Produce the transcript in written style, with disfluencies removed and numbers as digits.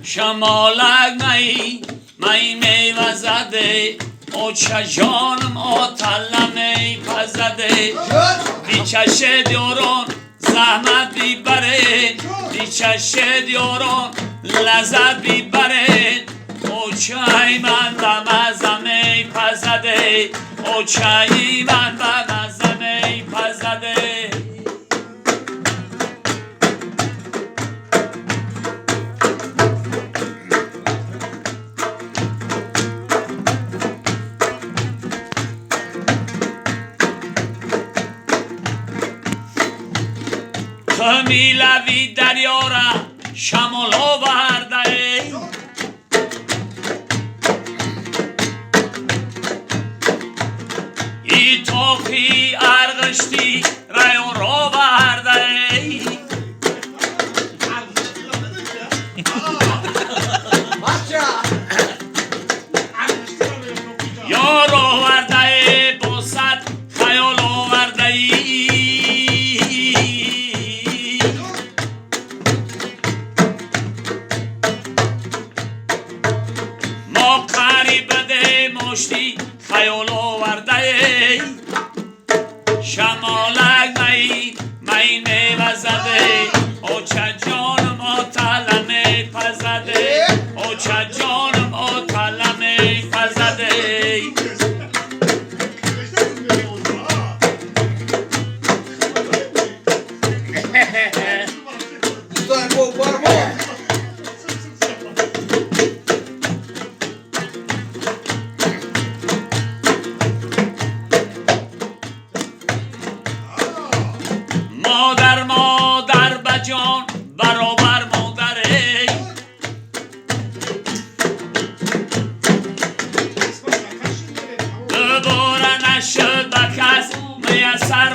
شمالک می میوزده اوچه جانم آتله می پزده بی چشد یاران زحمت بیبرین بی چشد یاران لذت بیبرین اوچه من به مزه می پزده اوچه من به مزه می پزده تو میلوی دریا را شمال آورده ای ای توخی ارغشتی ریان را آورده ای یار آورده ای با صد خیال آورده ای ما قریب ده مشتی خیال آورده ای شمالک می میوزده اوچه جانم آتله می پزده اوچه جانم آتله می پزده مادر بجان برابر مادره دوباره نشد به کس میسر